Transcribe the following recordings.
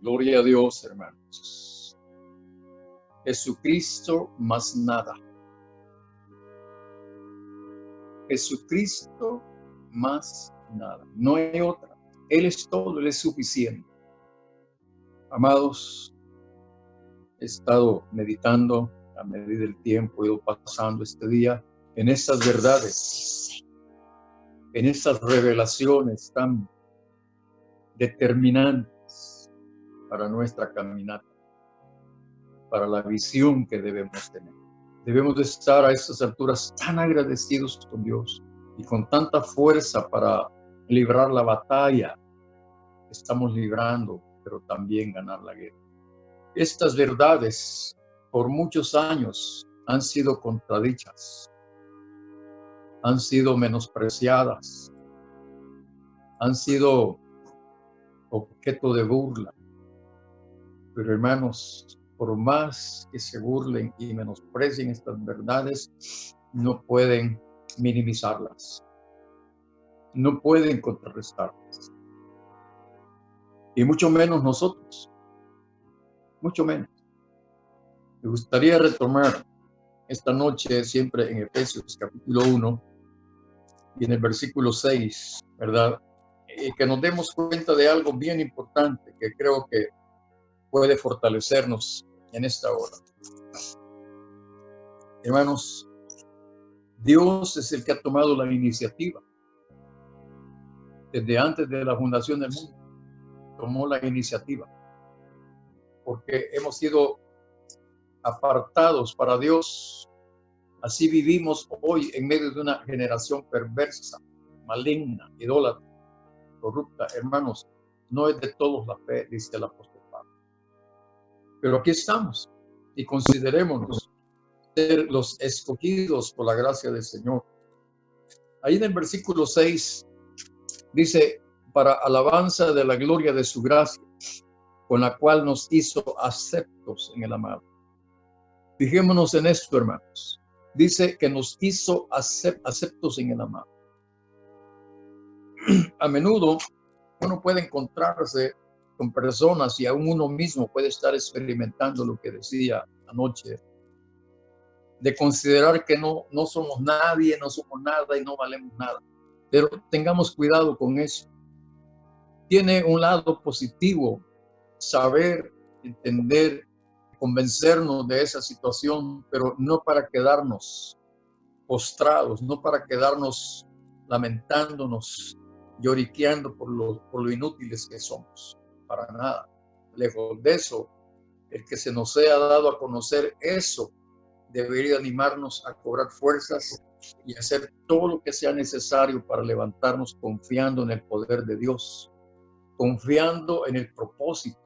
Gloria a Dios, hermanos. Jesucristo más nada. Jesucristo más nada. No hay otra. Él es todo, Él es suficiente. Amados, he estado meditando a medida del tiempo, he ido pasando este día en estas verdades, en estas revelaciones tan determinantes para nuestra caminata, para la visión que debemos tener. Debemos de estar a estas alturas tan agradecidos con Dios y con tanta fuerza para librar la batalla que estamos librando, pero también ganar la guerra. Estas verdades por muchos años han sido contradichas, han sido menospreciadas, han sido objeto de burla. Pero hermanos, por más que se burlen y menosprecien estas verdades, no pueden minimizarlas, no pueden contrarrestarlas. Y mucho menos nosotros, mucho menos. Me gustaría retomar esta noche siempre en Efesios capítulo 1 y en el versículo 6, ¿verdad? Y que nos demos cuenta de algo bien importante que creo que puede fortalecernos en esta hora. Hermanos, Dios es el que ha tomado la iniciativa. Desde antes de la fundación del mundo, tomó la iniciativa. Porque hemos sido apartados para Dios. Así vivimos hoy en medio de una generación perversa, maligna, idólatra, corrupta. Hermanos, no es de todos la fe, dice el apóstol Pablo. Pero aquí estamos y considerémonos ser los escogidos por la gracia del Señor. Ahí en el versículo 6 dice, para alabanza de la gloria de su gracia, con la cual nos hizo aceptos en el amado. Fijémonos en esto, hermanos. Dice que nos hizo aceptos en el amado. A menudo uno puede encontrarse con personas y aún uno mismo puede estar experimentando lo que decía anoche, de considerar que no somos nadie, no somos nada y no valemos nada. Pero tengamos cuidado con eso. Tiene un lado positivo saber, entender, convencernos de esa situación, pero no para quedarnos postrados, no para quedarnos lamentándonos, lloriqueando por lo inútiles que somos. Para nada. Lejos de eso, el que se nos sea dado a conocer eso debería animarnos a cobrar fuerzas y hacer todo lo que sea necesario para levantarnos confiando en el poder de Dios, confiando en el propósito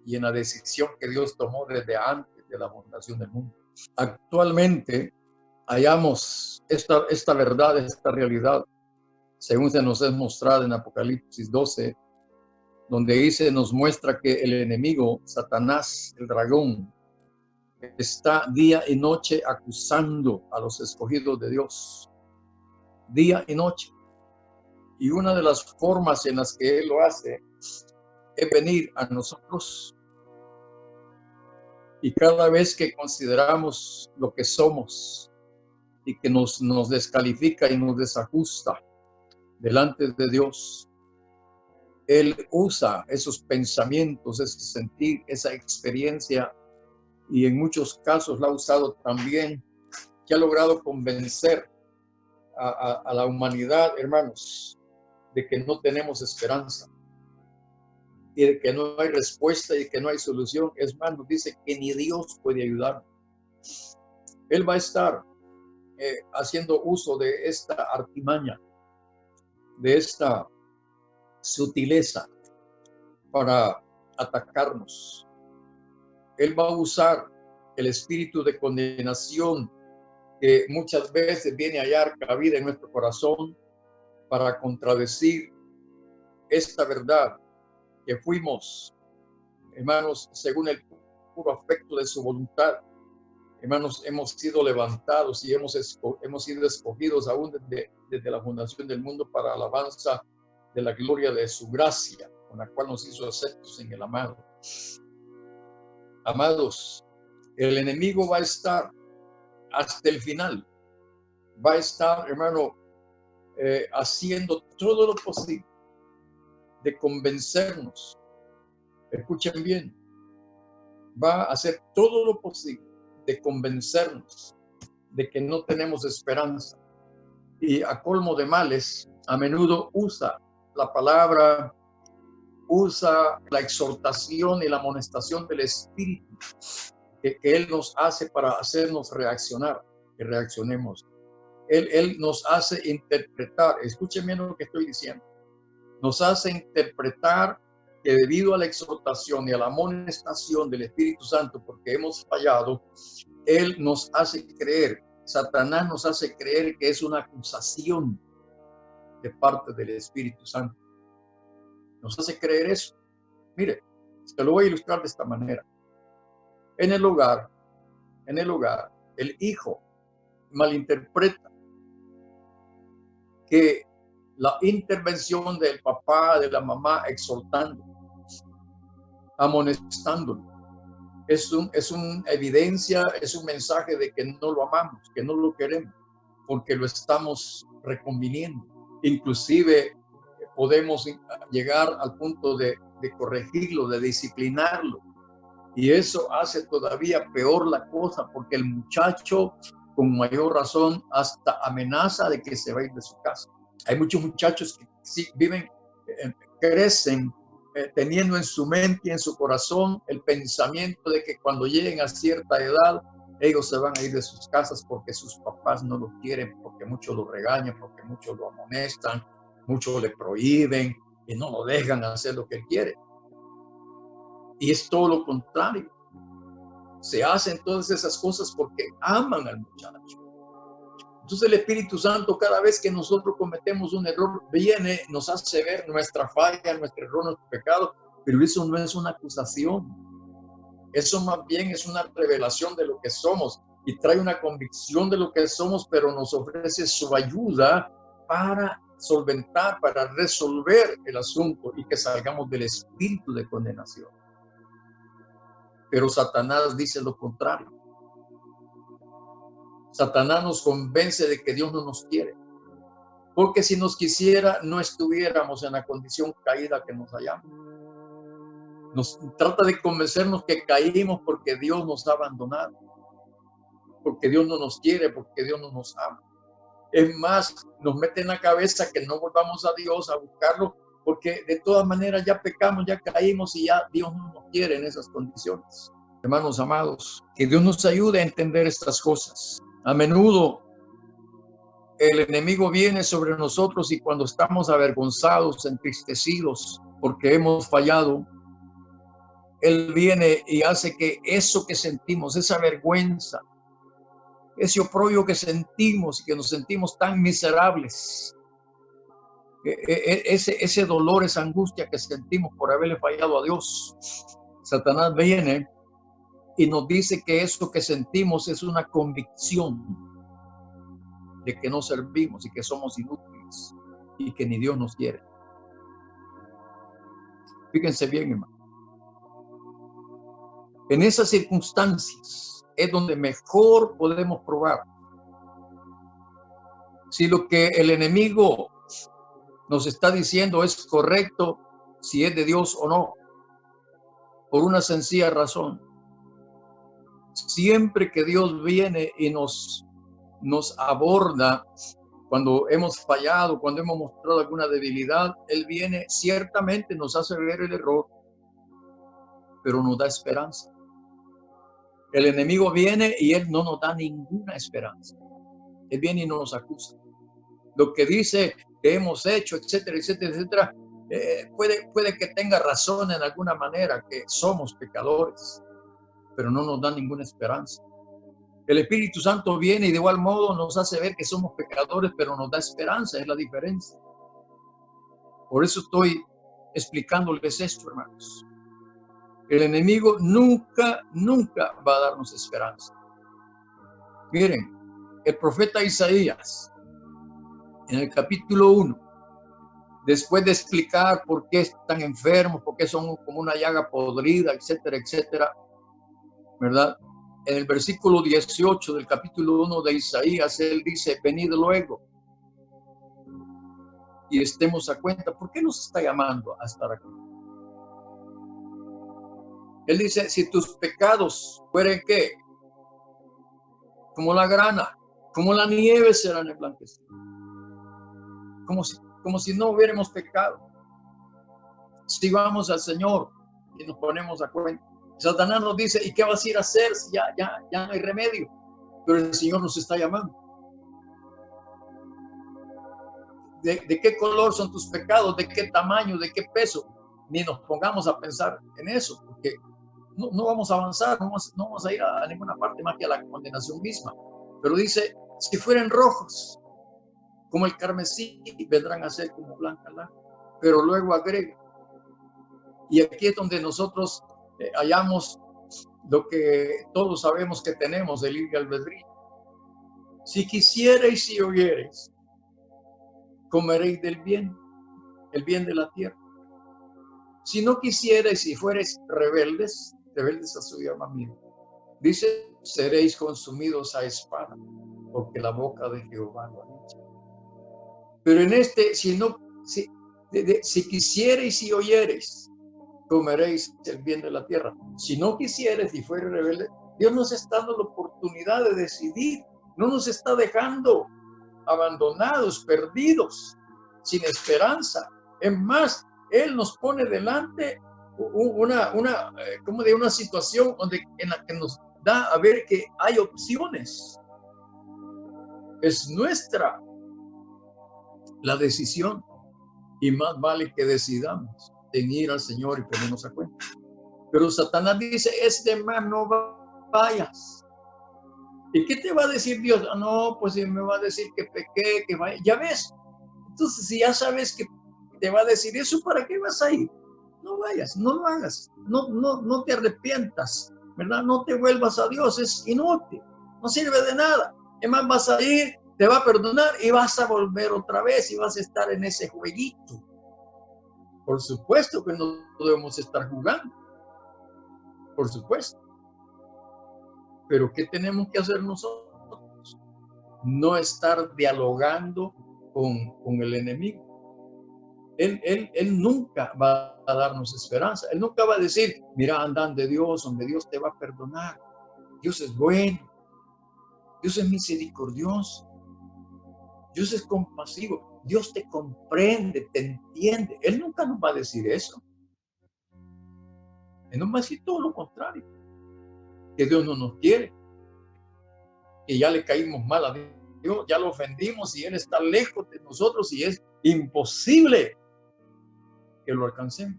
y en la decisión que Dios tomó desde antes de la fundación del mundo. Actualmente hallamos esta verdad, esta realidad, según se nos es mostrada en Apocalipsis 12, donde dice, nos muestra que el enemigo, Satanás, el dragón, está día y noche acusando a los escogidos de Dios, día y noche. Y una de las formas en las que él lo hace es venir a nosotros. Y cada vez que consideramos lo que somos y que nos descalifica y nos desajusta delante de Dios, él usa esos pensamientos, ese sentir, esa experiencia, y en muchos casos la ha usado también, que ha logrado convencer a la humanidad, hermanos, de que no tenemos esperanza y de que no hay respuesta y que no hay solución. Es más, nos dice que ni Dios puede ayudarnos. Él va a estar haciendo uso de esta artimaña, de esta sutileza para atacarnos. Él va a usar el espíritu de condenación que muchas veces viene a hallar cabida en nuestro corazón para contradecir esta verdad que fuimos, hermanos, según el puro afecto de su voluntad. Hermanos, hemos sido levantados y hemos sido escogidos aún desde la fundación del mundo para alabanza de la gloria de su gracia, con la cual nos hizo aceptos en el amado. Amados, el enemigo va a estar hasta el final. Va a estar, hermano, haciendo todo lo posible de convencernos. Escuchen bien. Va a hacer todo lo posible de convencernos de que no tenemos esperanza. Y a colmo de males, a menudo usa la palabra, usa la exhortación y la amonestación del Espíritu que Él nos hace para hacernos reaccionar, que reaccionemos. Él nos hace interpretar, escuchen bien lo que estoy diciendo, nos hace interpretar que debido a la exhortación y a la amonestación del Espíritu Santo, porque hemos fallado, Él nos hace creer, Satanás nos hace creer que es una acusación de parte del Espíritu Santo. Nos hace creer eso. Mire, se lo voy a ilustrar de esta manera. En el hogar, el hijo malinterpreta que la intervención del papá, de la mamá, exhortando, amonestándolo, es una evidencia, es un mensaje de que no lo amamos, que no lo queremos, porque lo estamos reconviniendo. Inclusive podemos llegar al punto de corregirlo, de disciplinarlo. Y eso hace todavía peor la cosa, porque el muchacho, con mayor razón, hasta amenaza de que se va a ir de su casa. Hay muchos muchachos que sí viven, crecen teniendo en su mente y en su corazón el pensamiento de que cuando lleguen a cierta edad, ellos se van a ir de sus casas porque sus papás no lo quieren, porque muchos lo regañan, porque muchos lo amonestan, muchos le prohíben y no lo dejan hacer lo que él quiere. Y es todo lo contrario. Se hacen todas esas cosas porque aman al muchacho. Entonces el Espíritu Santo, cada vez que nosotros cometemos un error, viene, nos hace ver nuestra falla, nuestro error, nuestro pecado, pero eso no es una acusación. Eso más bien es una revelación de lo que somos y trae una convicción de lo que somos, pero nos ofrece su ayuda para solventar, para resolver el asunto y que salgamos del espíritu de condenación. Pero Satanás dice lo contrario. Satanás nos convence de que Dios no nos quiere, porque si nos quisiera no estuviéramos en la condición caída que nos hallamos. Nos trata de convencernos que caímos porque Dios nos ha abandonado, porque Dios no nos quiere, porque Dios no nos ama. Es más, nos mete en la cabeza que no volvamos a Dios a buscarlo, porque de todas maneras ya pecamos, ya caímos y ya Dios no nos quiere en esas condiciones. Hermanos amados, que Dios nos ayude a entender estas cosas. A menudo el enemigo viene sobre nosotros y cuando estamos avergonzados, entristecidos porque hemos fallado, él viene y hace que eso que sentimos, esa vergüenza, ese oprobio que sentimos y que nos sentimos tan miserables, ese dolor, esa angustia que sentimos por haberle fallado a Dios, Satanás viene y nos dice que eso que sentimos es una convicción de que no servimos y que somos inútiles y que ni Dios nos quiere. Fíjense bien, hermano. En esas circunstancias es donde mejor podemos probar si lo que el enemigo nos está diciendo es correcto, si es de Dios o no, por una sencilla razón. Siempre que Dios viene y nos aborda cuando hemos fallado, cuando hemos mostrado alguna debilidad, Él viene, ciertamente nos hace ver el error, pero nos da esperanza. El enemigo viene y Él no nos da ninguna esperanza. Él viene y nos acusa. Lo que dice que hemos hecho, etcétera, etcétera, etcétera, puede que tenga razón en alguna manera, que somos pecadores, pero no nos da ninguna esperanza. El Espíritu Santo viene y de igual modo nos hace ver que somos pecadores, pero nos da esperanza, es la diferencia. Por eso estoy explicándoles esto, hermanos. El enemigo nunca va a darnos esperanza. Miren, el profeta Isaías, en el capítulo 1, después de explicar por qué están enfermos, por qué son como una llaga podrida, etcétera, etcétera, ¿verdad? En el versículo 18 del capítulo 1 de Isaías, él dice, venid luego y estemos a cuenta. ¿Por qué nos está llamando a estar aquí? Él dice, si tus pecados fueren, ¿qué? Como la grana, como la nieve serán emblanquecidos. Como si no hubiéramos pecado. Si vamos al Señor y nos ponemos a cuenta. Satanás nos dice, ¿y qué vas a ir a hacer si ya no hay remedio? Pero el Señor nos está llamando. ¿De qué color son tus pecados? ¿De qué tamaño? ¿De qué peso? Ni nos pongamos a pensar en eso, porque no vamos a avanzar, no vamos a ir a ninguna parte más que a la condenación misma. Pero dice, si fueren rojos, como el carmesí, vendrán a ser como blanca lana. Pero luego agrega, y aquí es donde nosotros hallamos lo que todos sabemos que tenemos, el libre albedrío. Si quisierais y oyereis, comeréis del bien, el bien de la tierra. Si no quisierais y fuereis rebeldes a su llamamiento, dice, seréis consumidos a espada, porque la boca de Jehová lo ha dicho. Pero en si quisierais y oyereis, comeréis el bien de la tierra. Si no quisieres y fueres rebelde, Dios nos está dando la oportunidad de decidir. No nos está dejando abandonados, perdidos, sin esperanza. Es más, Él nos pone delante una situación en la que nos da a ver que hay opciones. Es nuestra la decisión y más vale que decidamos en ir al Señor y ponernos a cuenta. Pero Satanás dice, más no vayas. ¿Y qué te va a decir Dios? No, pues me va a decir que pequé, que vaya. Ya ves. Entonces, si ya sabes que te va a decir eso, ¿para qué vas a ir? No vayas, no lo hagas. No te arrepientas, ¿verdad? No te vuelvas a Dios, es inútil. No sirve de nada. Es más, vas a ir, te va a perdonar y vas a volver otra vez y vas a estar en ese jueguito. Por supuesto que no debemos estar jugando. Por supuesto. Pero ¿qué tenemos que hacer nosotros? No estar dialogando con el enemigo. Él nunca va a darnos esperanza. Él nunca va a decir, mira, andan de Dios, donde Dios te va a perdonar. Dios es bueno. Dios es misericordioso. Dios es compasivo. Dios te comprende, te entiende. Él nunca nos va a decir eso. Él nos va a decir todo lo contrario. Que Dios no nos quiere. Que ya le caímos mal a Dios, ya lo ofendimos y Él está lejos de nosotros y es imposible que lo alcancemos.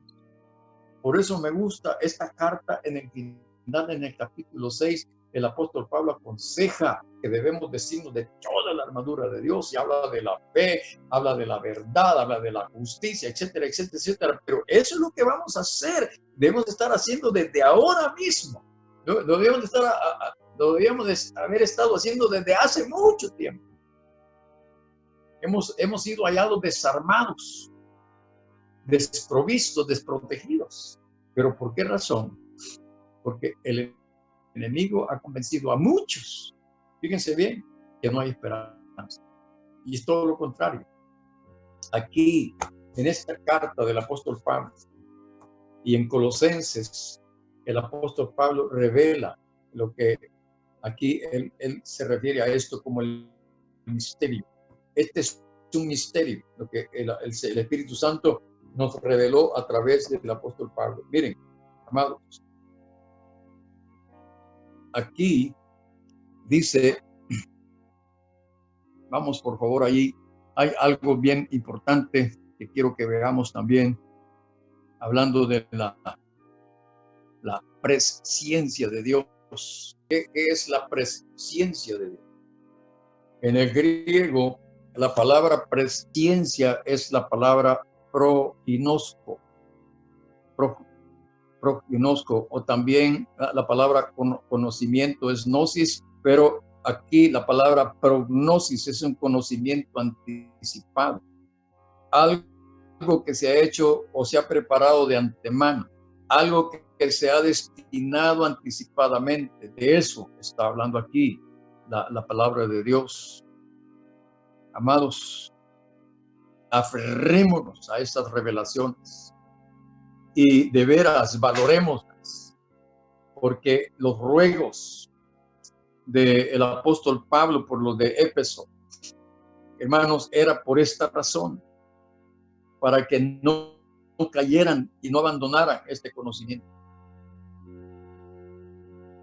Por eso me gusta esta carta en el final, en el capítulo 6, el apóstol Pablo aconseja que debemos decirnos de toda la armadura de Dios y habla de la fe, habla de la verdad, habla de la justicia, etcétera, etcétera, etcétera. Pero eso es lo que vamos a hacer. Debemos estar haciendo desde ahora mismo. Lo debíamos haber estado haciendo desde hace mucho tiempo. Hemos sido hallados desarmados, desprovistos, desprotegidos. ¿Pero por qué razón? Porque el enemigo ha convencido a muchos, fíjense bien, que no hay esperanza. Y es todo lo contrario. Aquí, en esta carta del apóstol Pablo y en Colosenses, el apóstol Pablo revela lo que aquí él se refiere a esto como el misterio. Este es un misterio, lo que el Espíritu Santo nos reveló a través del apóstol Pablo. Miren, amados, aquí dice, vamos por favor allí, hay algo bien importante que quiero que veamos también, hablando de la presciencia de Dios. ¿Qué es la presciencia de Dios? En el griego, la palabra presciencia es la palabra proginosco, o también la palabra conocimiento es gnosis, pero aquí la palabra prognosis es un conocimiento anticipado, algo algo que se ha hecho o se ha preparado de antemano, algo que se ha destinado anticipadamente. De eso está hablando aquí la palabra de Dios. Amados, aferrémonos a estas revelaciones y de veras valoremoslas, porque los ruegos del apóstol Pablo por los de Éfeso, hermanos, era por esta razón, para que no cayeran y no abandonaran este conocimiento.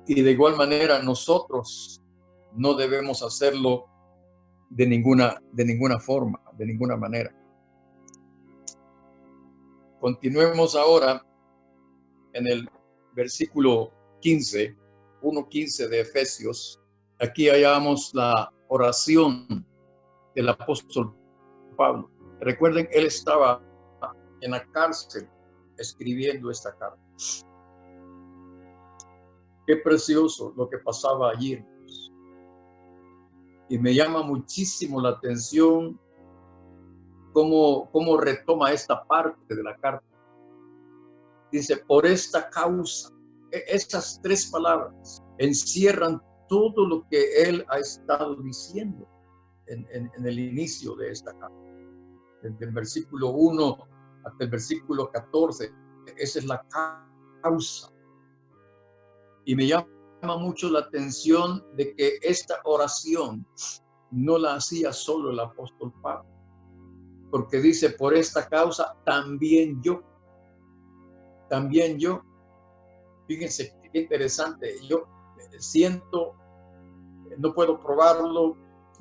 Y de igual manera nosotros no debemos hacerlo de ninguna forma, de ninguna manera. Continuemos ahora en el versículo 15, 1:15 de Efesios. Aquí hallamos la oración del apóstol Pablo. Recuerden, él estaba en la cárcel escribiendo esta carta. Qué precioso lo que pasaba allí, hermanos. Y me llama muchísimo la atención cómo retoma esta parte de la carta. Dice, por esta causa. Estas tres palabras encierran todo lo que él ha estado diciendo en el inicio de esta carta. Desde el versículo 1 hasta el versículo 14. Esa es la causa. Y me llama mucho la atención de que esta oración no la hacía solo el apóstol Pablo, porque dice, por esta causa también yo. Fíjense qué interesante. Yo siento, no puedo probarlo,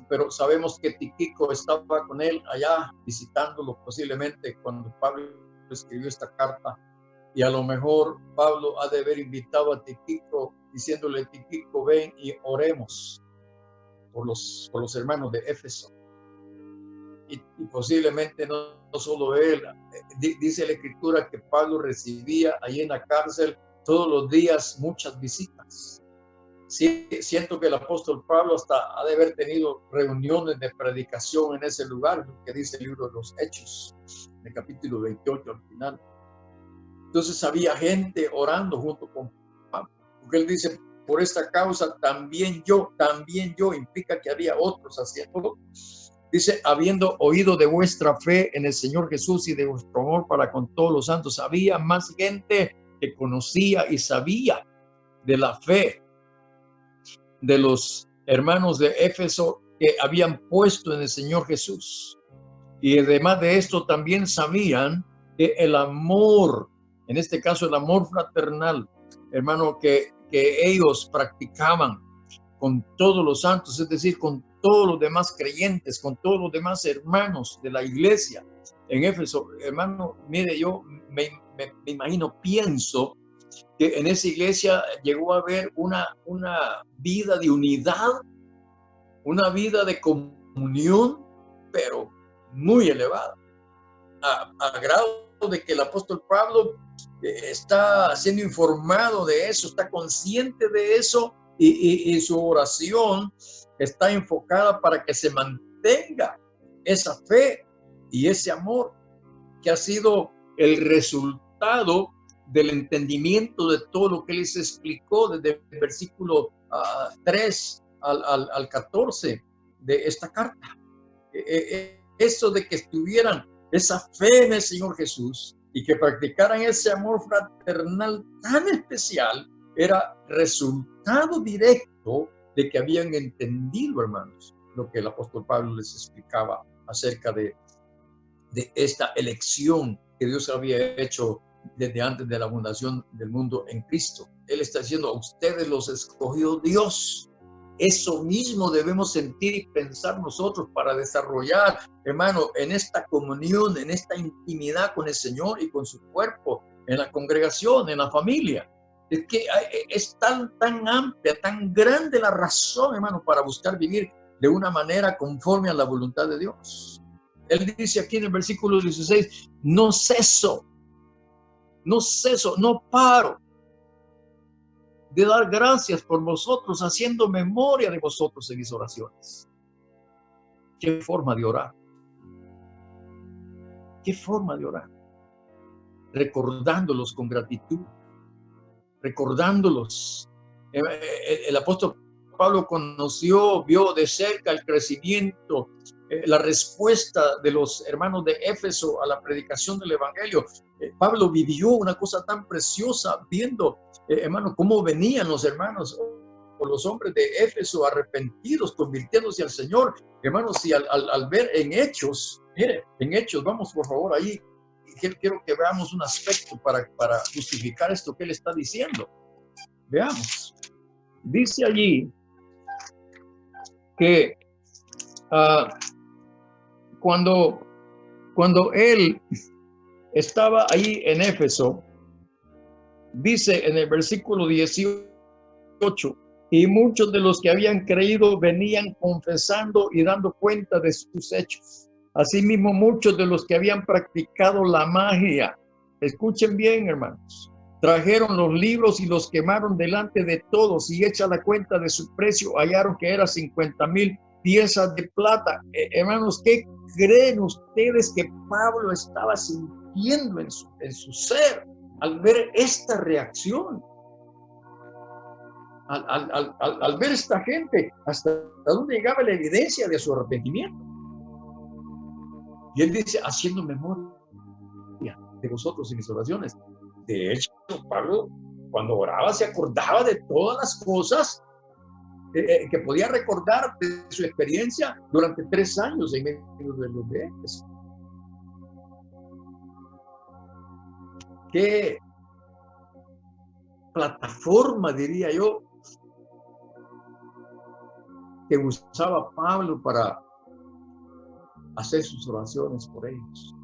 pero sabemos que Tíquico estaba con él allá visitándolo posiblemente cuando Pablo escribió esta carta. Y a lo mejor Pablo ha de haber invitado a Tíquico diciéndole, Tíquico, ven y oremos por los hermanos de Éfeso. Y posiblemente no solo él. Dice la Escritura que Pablo recibía allí en la cárcel todos los días muchas visitas. Sí, siento que el apóstol Pablo hasta ha de haber tenido reuniones de predicación en ese lugar, lo que dice el libro de los Hechos, en el capítulo 28 al final. Entonces había gente orando junto con Pablo, porque él dice, por esta causa también yo, implica que había otros haciéndolo. Dice, habiendo oído de vuestra fe en el Señor Jesús y de vuestro amor para con todos los santos, había más gente que conocía y sabía de la fe de los hermanos de Éfeso que habían puesto en el Señor Jesús. Y además de esto también sabían que el amor, en este caso el amor fraternal, hermano, que ellos practicaban con todos los santos, es decir, con todos los demás creyentes, con todos los demás hermanos de la iglesia en Éfeso. Hermano, mire, yo me imagino, pienso que en esa iglesia llegó a haber una vida de unidad, una vida de comunión, pero muy elevada, a grado de que el apóstol Pablo está siendo informado de eso, está consciente de eso, y su oración está enfocada para que se mantenga esa fe y ese amor que ha sido el resultado del entendimiento de todo lo que él les explicó desde el versículo 3 al 14 de esta carta. Eso de que estuvieran esa fe en el Señor Jesús y que practicaran ese amor fraternal tan especial era resultado directo de que habían entendido, hermanos, lo que el apóstol Pablo les explicaba acerca de esta elección que Dios había hecho desde antes de la fundación del mundo en Cristo. Él está diciendo, a ustedes los escogió Dios. Eso mismo debemos sentir y pensar nosotros para desarrollar, hermano, en esta comunión, en esta intimidad con el Señor y con su cuerpo, en la congregación, en la familia. Es que es tan amplia, tan grande la razón, hermano, para buscar vivir de una manera conforme a la voluntad de Dios. Él dice aquí en el versículo 16, no ceso, no paro de dar gracias por vosotros, haciendo memoria de vosotros en mis oraciones. ¿Qué forma de orar? ¿Qué forma de orar? Recordándolos con gratitud, recordándolos. El apóstol Pablo vio de cerca el crecimiento, la respuesta de los hermanos de Éfeso a la predicación del evangelio. Pablo vivió una cosa tan preciosa viendo, hermano, cómo venían los hermanos o los hombres de Éfeso arrepentidos, convirtiéndose al Señor. Hermanos, y al ver en Hechos, mire, en Hechos, vamos por favor ahí, quiero que veamos un aspecto para justificar esto que él está diciendo. Veamos. Dice allí que cuando él estaba ahí en Éfeso, dice en el versículo 18, y muchos de los que habían creído venían confesando y dando cuenta de sus hechos. Asimismo, muchos de los que habían practicado la magia, escuchen bien, hermanos, trajeron los libros y los quemaron delante de todos, y hecha la cuenta de su precio, hallaron que era 50,000 piezas de plata. Hermanos, ¿qué creen ustedes que Pablo estaba sintiendo en su ser al ver esta reacción? Al ver esta gente, hasta dónde llegaba la evidencia de su arrepentimiento. Y él dice, haciendo memoria de vosotros en mis oraciones. De hecho, Pablo, cuando oraba, se acordaba de todas las cosas que podía recordar de su experiencia durante 3 años en medio de los de Éfeso. Qué plataforma, diría yo, que usaba Pablo para hacer sus oraciones por ellos.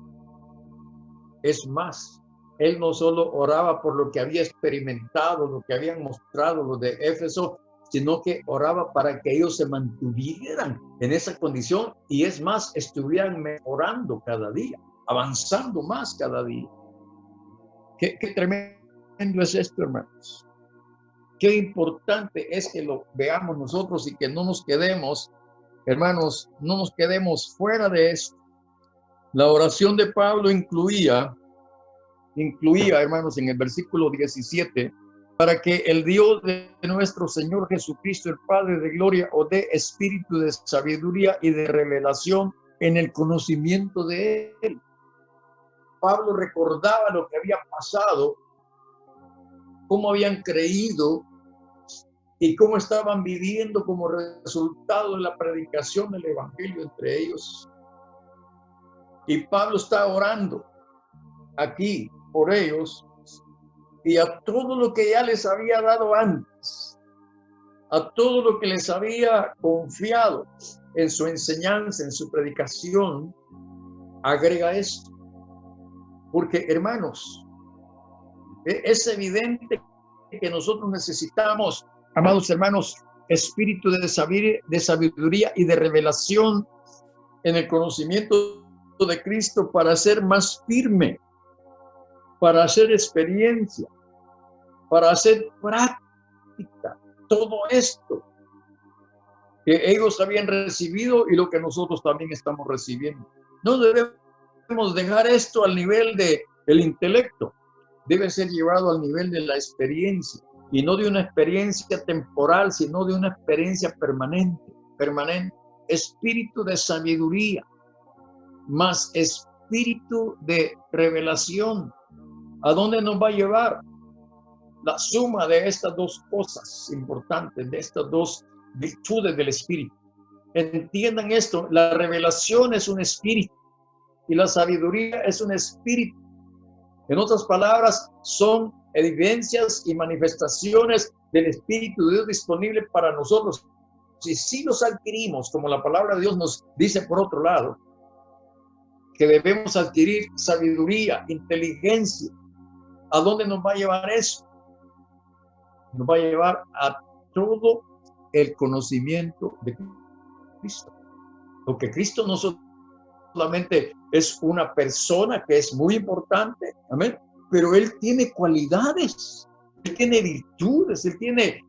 Es más, él no solo oraba por lo que había experimentado, lo que habían mostrado los de Éfeso, sino que oraba para que ellos se mantuvieran en esa condición y es más, estuvieran mejorando cada día, avanzando más cada día. Qué tremendo es esto, hermanos. Qué importante es que lo veamos nosotros y que no nos quedemos, hermanos, no nos quedemos fuera de esto. La oración de Pablo incluía, hermanos, en el versículo 17, para que el Dios de nuestro Señor Jesucristo, el Padre de gloria, os dé espíritu de sabiduría y de revelación en el conocimiento de Él. Pablo recordaba lo que había pasado, cómo habían creído y cómo estaban viviendo como resultado de la predicación del evangelio entre ellos. Y Pablo está orando aquí por ellos y a todo lo que ya les había dado antes, a todo lo que les había confiado en su enseñanza, en su predicación, agrega esto. Porque, hermanos, es evidente que nosotros necesitamos, amados hermanos, espíritu de sabiduría y de revelación en el conocimiento de Cristo para ser más firme, para hacer experiencia, para hacer práctica todo esto que ellos habían recibido y lo que nosotros también estamos recibiendo. No debemos dejar esto al nivel del intelecto, debe ser llevado al nivel de la experiencia, y no de una experiencia temporal, sino de una experiencia permanente. Espíritu de sabiduría, más espíritu de revelación. ¿A dónde nos va a llevar? La suma de estas dos cosas importantes, de estas dos virtudes del espíritu. Entiendan esto, la revelación es un espíritu y la sabiduría es un espíritu. En otras palabras, son evidencias y manifestaciones del Espíritu de Dios disponible para nosotros. Si sí los adquirimos, como la palabra de Dios nos dice por otro lado, que debemos adquirir sabiduría, inteligencia. ¿A dónde nos va a llevar eso? Nos va a llevar a todo el conocimiento de Cristo. Porque Cristo no solamente es una persona que es muy importante, amén, pero Él tiene cualidades, Él tiene virtudes, Él tiene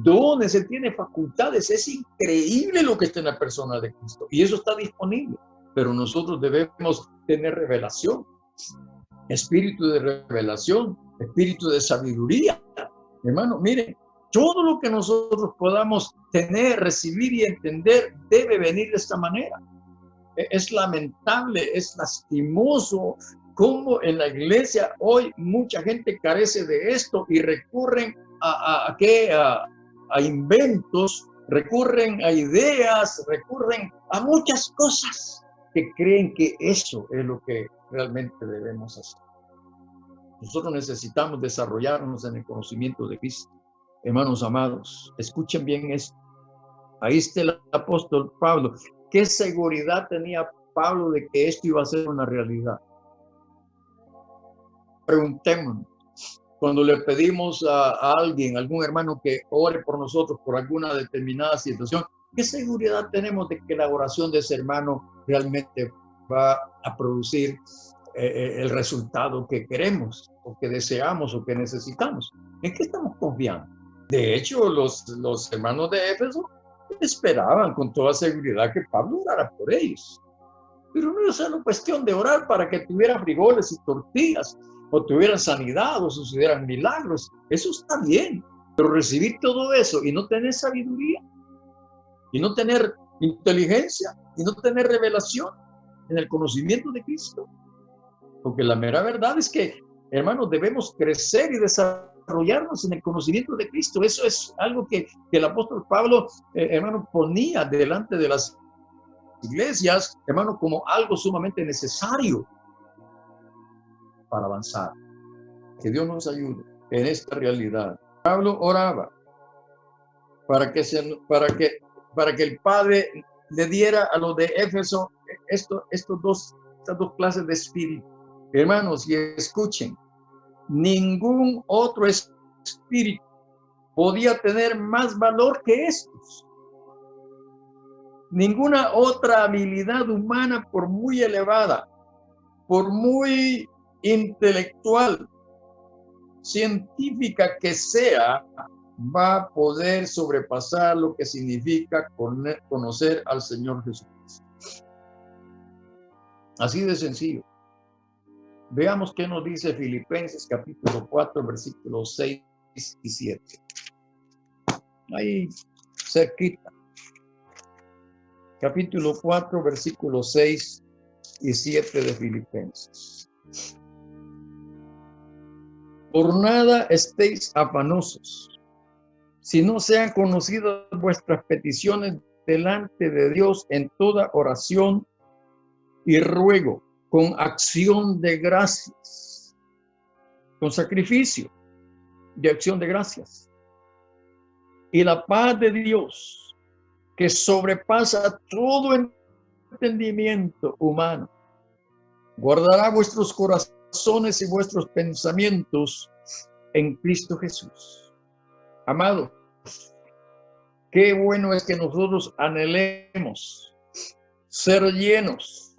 dones, Él tiene facultades. Es increíble lo que está en la persona de Cristo y eso está disponible. pero nosotros debemos tener revelación, espíritu de revelación, espíritu de sabiduría. Hermano, miren, todo lo que nosotros podamos tener, recibir y entender debe venir de esta manera. Es lamentable, es lastimoso cómo en la iglesia hoy mucha gente carece de esto y recurren a inventos, recurren a ideas, recurren a muchas cosas que creen que eso es lo que realmente debemos hacer. Nosotros necesitamos desarrollarnos en el conocimiento de Cristo. Hermanos amados, escuchen bien esto. Ahí está el apóstol Pablo. ¿Qué seguridad tenía Pablo de que esto iba a ser una realidad? Preguntémonos, cuando le pedimos a alguien, algún hermano que ore por nosotros por alguna determinada situación, ¿qué seguridad tenemos de que la oración de ese hermano realmente va a producir el resultado que queremos, o que deseamos, o que necesitamos? ¿En qué estamos confiando? De hecho, los hermanos de Éfeso esperaban con toda seguridad que Pablo orara por ellos. Pero no es solo cuestión de orar para que tuvieran frijoles y tortillas, o tuvieran sanidad, o sucedieran milagros. Eso está bien, pero recibir todo eso y no tener sabiduría, y no tener inteligencia, y no tener revelación en el conocimiento de Cristo. Porque la mera verdad es que, hermanos, debemos crecer y desarrollarnos en el conocimiento de Cristo. Eso es algo que el apóstol Pablo, hermano, ponía delante de las iglesias, hermano, como algo sumamente necesario para avanzar. Que Dios nos ayude en esta realidad. Pablo oraba para que el Padre le diera a los de Éfeso estas dos clases de espíritu. Hermanos, y escuchen, ningún otro espíritu podía tener más valor que estos. Ninguna otra habilidad humana, por muy elevada, por muy intelectual, científica que sea, va a poder sobrepasar lo que significa conocer al Señor Jesucristo. Así de sencillo. Veamos qué nos dice Filipenses capítulo 4, versículos 6 y 7. Ahí cerquita. Capítulo 4, versículos 6 y 7 de Filipenses. Por nada estéis afanosos, si no sean conocidas vuestras peticiones delante de Dios en toda oración y ruego, con acción de gracias, con sacrificio de acción de gracias. Y la paz de Dios, que sobrepasa todo entendimiento humano, guardará vuestros corazones y vuestros pensamientos en Cristo Jesús. Amados, qué bueno es que nosotros anhelemos ser llenos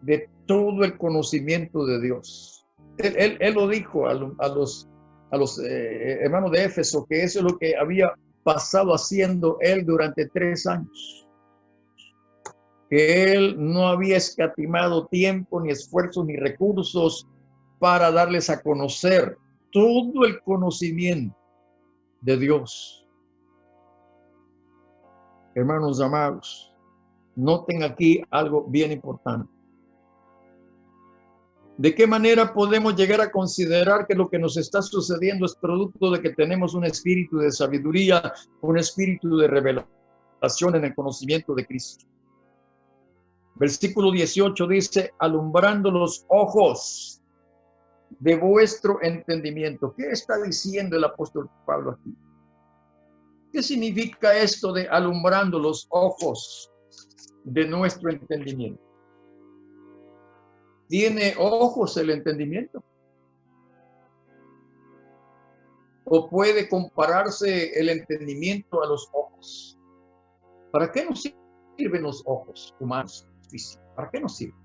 de todo el conocimiento de Dios. Él lo dijo a los hermanos de Éfeso, que eso es lo que había pasado haciendo él durante 3 años. Que él no había escatimado tiempo, ni esfuerzos, ni recursos para darles a conocer todo el conocimiento de Dios. Hermanos amados, noten aquí algo bien importante. ¿De qué manera podemos llegar a considerar que lo que nos está sucediendo es producto de que tenemos un espíritu de sabiduría, un espíritu de revelación en el conocimiento de Cristo? Versículo 18 dice, alumbrando los ojos de vuestro entendimiento. ¿Qué está diciendo el apóstol Pablo aquí? ¿Qué significa esto de alumbrando los ojos de nuestro entendimiento? ¿Tiene ojos el entendimiento? ¿O puede compararse el entendimiento a los ojos? ¿Para qué nos sirven los ojos humanos físicos? ¿Para qué nos sirven?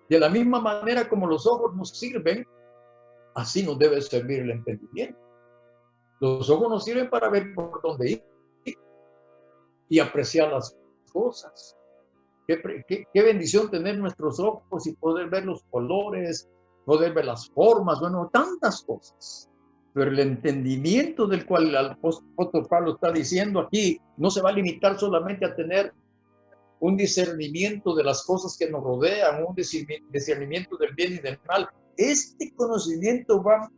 De la misma manera como los ojos nos sirven, así nos debe servir el entendimiento. Los ojos nos sirven para ver por dónde ir y apreciar las cosas. qué bendición tener nuestros ojos y poder ver los colores, poder ver las formas, bueno, tantas cosas. Pero el entendimiento del cual el apóstol Pablo está diciendo aquí no se va a limitar solamente a tener un discernimiento de las cosas que nos rodean, un discernimiento del bien y del mal. Este conocimiento va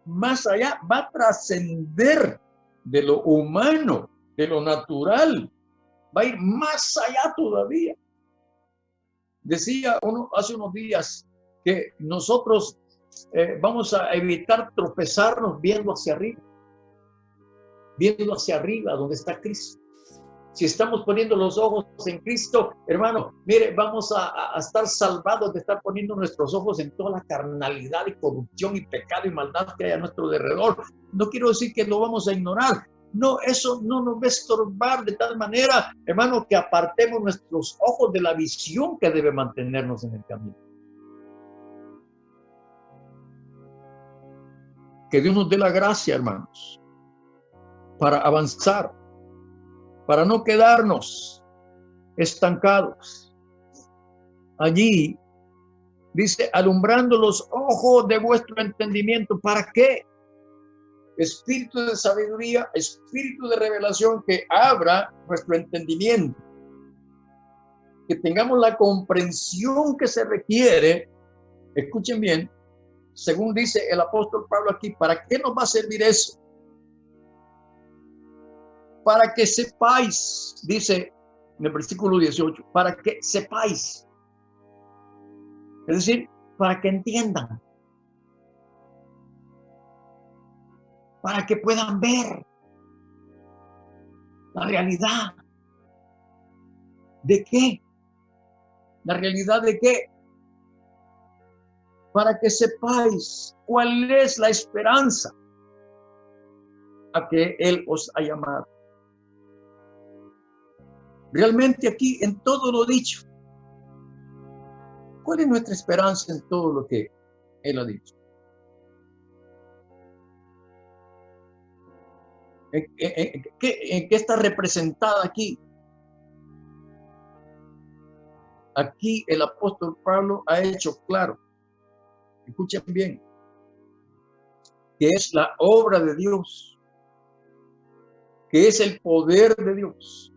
más allá, va a trascender de lo humano, de lo natural, va a ir más allá todavía. Decía hace unos días que nosotros vamos a evitar tropezarnos viendo hacia arriba donde está Cristo. Si estamos poniendo los ojos en Cristo, hermano, mire, vamos a estar salvados de estar poniendo nuestros ojos en toda la carnalidad y corrupción y pecado y maldad que hay a nuestro alrededor. No quiero decir que lo vamos a ignorar. No, eso no nos va a estorbar de tal manera, hermano, que apartemos nuestros ojos de la visión que debe mantenernos en el camino. Que Dios nos dé la gracia, hermanos, para avanzar, para no quedarnos estancados. Allí dice, alumbrando los ojos de vuestro entendimiento. ¿Para qué? Espíritu de sabiduría, espíritu de revelación que abra nuestro entendimiento. Que tengamos la comprensión que se requiere. Escuchen bien, según dice el apóstol Pablo aquí, ¿para qué nos va a servir eso? Para que sepáis, dice en el versículo 18, para que sepáis. Es decir, para que entiendan. Para que puedan ver la realidad. ¿De qué? ¿La realidad de qué? Para que sepáis cuál es la esperanza a que Él os ha llamado. Realmente aquí en todo lo dicho, ¿cuál es nuestra esperanza en todo lo que Él ha dicho? ¿En qué está representada aquí? Aquí el apóstol Pablo ha hecho claro, escuchen bien, que es la obra de Dios, que es el poder de Dios,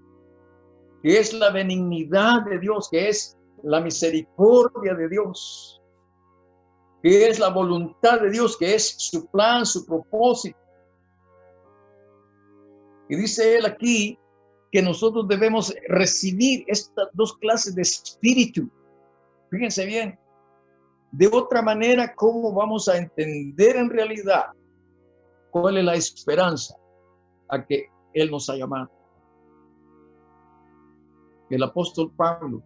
que es la benignidad de Dios, que es la misericordia de Dios, que es la voluntad de Dios, que es su plan, su propósito. Y dice él aquí que nosotros debemos recibir estas dos clases de espíritu. Fíjense bien, de otra manera, ¿cómo vamos a entender en realidad cuál es la esperanza a que Él nos ha llamado? El apóstol Pablo,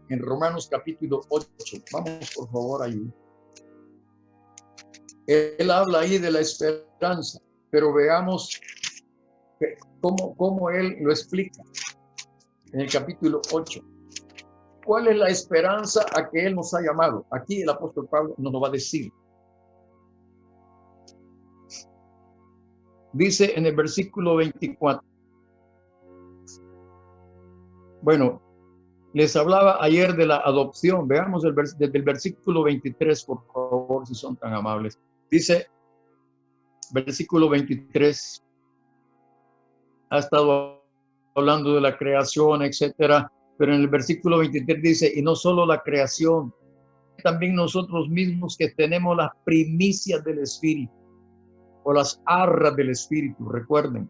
en Romanos capítulo 8, vamos por favor ahí. Él habla ahí de la esperanza, pero veamos cómo él lo explica en el capítulo 8. ¿Cuál es la esperanza a que Él nos ha llamado? Aquí el apóstol Pablo nos lo va a decir. Dice en el versículo 24. Bueno, les hablaba ayer de la adopción. Veamos desde el versículo 23, por favor, si son tan amables. Dice, versículo 23, ha estado hablando de la creación, etcétera, pero en el versículo 23 dice, y no solo la creación, también nosotros mismos que tenemos las primicias del Espíritu, o las arras del Espíritu, recuerden,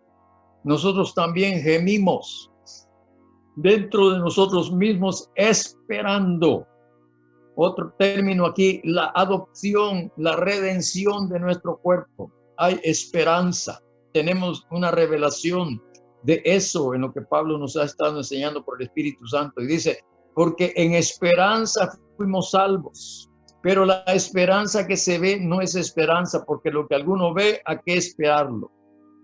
nosotros también gemimos dentro de nosotros mismos esperando. Otro término aquí, la adopción, la redención de nuestro cuerpo. Hay esperanza, tenemos una revelación de eso en lo que Pablo nos ha estado enseñando por el Espíritu Santo. Y dice, porque en esperanza fuimos salvos, pero la esperanza que se ve no es esperanza, porque lo que alguno ve, ¿a qué esperarlo?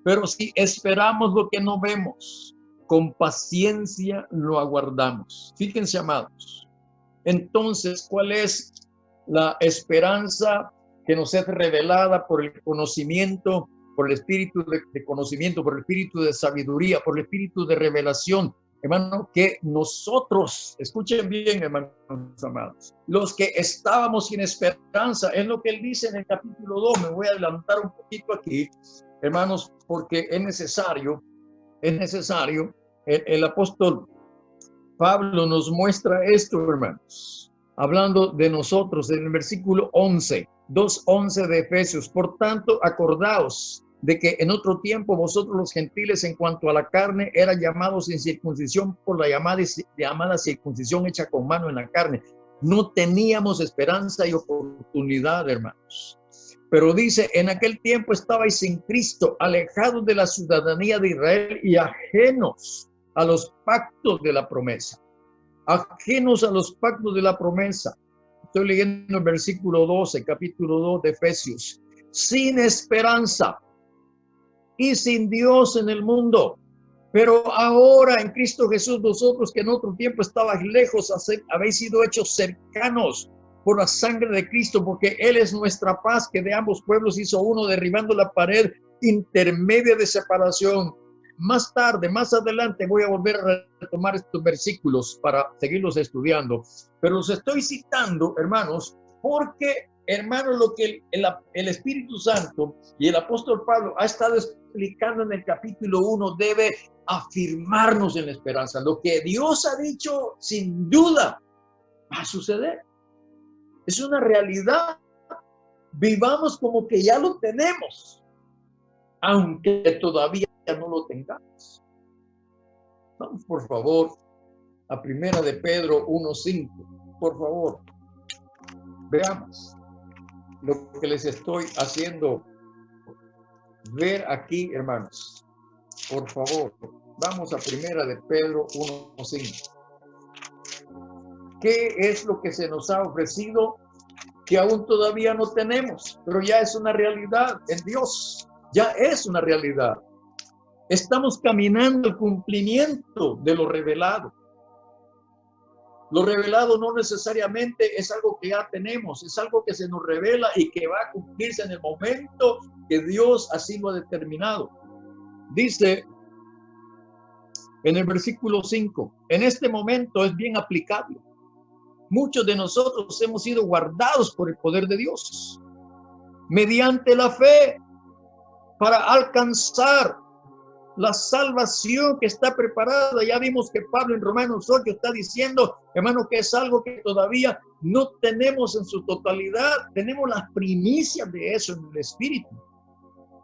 Pero si esperamos lo que no vemos, con paciencia lo aguardamos. Fíjense, amados. Entonces, ¿cuál es la esperanza que nos es revelada por el conocimiento, por el espíritu de conocimiento, por el espíritu de sabiduría, por el espíritu de revelación? hermano, que nosotros, escuchen bien, hermanos amados, los que estábamos sin esperanza, es lo que él dice en el capítulo 2. Me voy a adelantar un poquito aquí, hermanos, porque es necesario, el apóstol Pablo nos muestra esto, hermanos, hablando de nosotros en el versículo 11, 2:11 de Efesios. Por tanto, acordaos de que en otro tiempo vosotros los gentiles en cuanto a la carne eran llamados sin circuncisión por la llamada circuncisión hecha con mano en la carne. No teníamos esperanza y oportunidad, hermanos. Pero dice, en aquel tiempo estabais sin Cristo, alejados de la ciudadanía de Israel y ajenos a los pactos de la promesa. Ajenos a los pactos de la promesa. Estoy leyendo el versículo 12, capítulo 2 de Efesios. Sin esperanza y sin Dios en el mundo. Pero ahora en Cristo Jesús, vosotros que en otro tiempo estabais lejos, habéis sido hechos cercanos por la sangre de Cristo, porque Él es nuestra paz, que de ambos pueblos hizo uno, derribando la pared intermedia de separación. Más tarde, más adelante, voy a volver a retomar estos versículos para seguirlos estudiando, pero los estoy citando, hermanos, porque, hermanos, lo que el Espíritu Santo y el apóstol Pablo ha estado explicando en el capítulo 1 debe afirmarnos en la esperanza. Lo que Dios ha dicho, sin duda, va a suceder. Es una realidad. Vivamos como que ya lo tenemos, aunque todavía no lo tengamos. Vamos, por favor, a Primera de Pedro 1:5. Por favor, veamos lo que les estoy haciendo ver aquí, hermanos. Por favor, vamos a Primera de Pedro 1:5. ¿Qué es lo que se nos ha ofrecido que aún todavía no tenemos? Pero ya es una realidad en Dios. Ya es una realidad. Estamos caminando el cumplimiento de lo revelado. Lo revelado no necesariamente es algo que ya tenemos, es algo que se nos revela y que va a cumplirse en el momento que Dios así lo ha determinado. Dice en el versículo 5, en este momento es bien aplicable. Muchos de nosotros hemos sido guardados por el poder de Dios mediante la fe para alcanzar la salvación que está preparada. Ya vimos que Pablo en Romanos 8 está diciendo, hermano, que es algo que todavía no tenemos en su totalidad. Tenemos las primicias de eso en el Espíritu,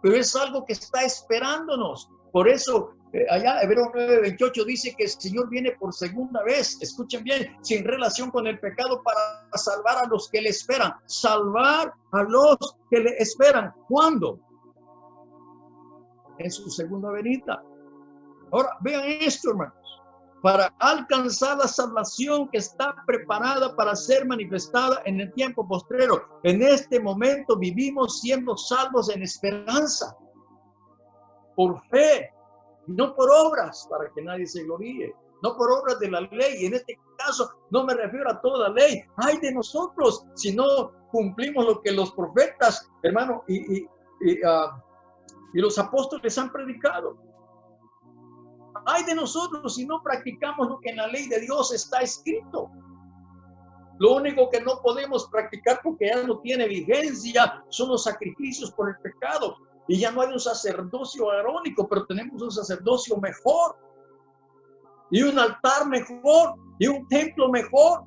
pero es algo que está esperándonos. Por eso, allá Hebreos 9:28 dice que el Señor viene por segunda vez, escuchen bien, sin relación con el pecado, para salvar a los que le esperan. Salvar a los que le esperan. ¿Cuándo? En su segunda venida. Ahora, vean esto, hermanos. Para alcanzar la salvación que está preparada para ser manifestada en el tiempo postrero. En este momento vivimos siendo salvos en esperanza. Por fe, no por obras, para que nadie se gloríe. No por obras de la ley. Y en este caso, no me refiero a toda ley. Ay de nosotros, si no cumplimos lo que los profetas, hermano, y los apóstoles han predicado. Ay de nosotros si no practicamos lo que en la ley de Dios está escrito. Lo único que no podemos practicar porque ya no tiene vigencia son los sacrificios por el pecado. Y ya no hay un sacerdocio arónico, pero tenemos un sacerdocio mejor. Y un altar mejor. Y un templo mejor.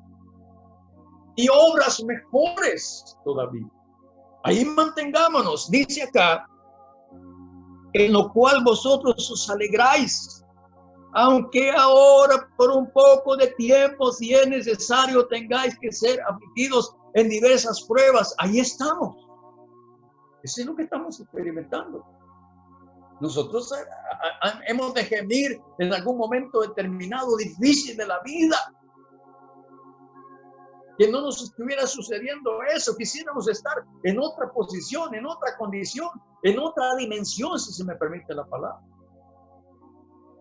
Y obras mejores todavía. Ahí mantengámonos. Dice acá, en lo cual vosotros os alegráis, aunque ahora por un poco de tiempo, si es necesario, tengáis que ser afligidos en diversas pruebas. Ahí estamos. Eso es lo que estamos experimentando. Nosotros hemos de gemir en algún momento determinado difícil de la vida. Que no nos estuviera sucediendo eso. Quisiéramos estar en otra posición, en otra condición, en otra dimensión, si se me permite la palabra.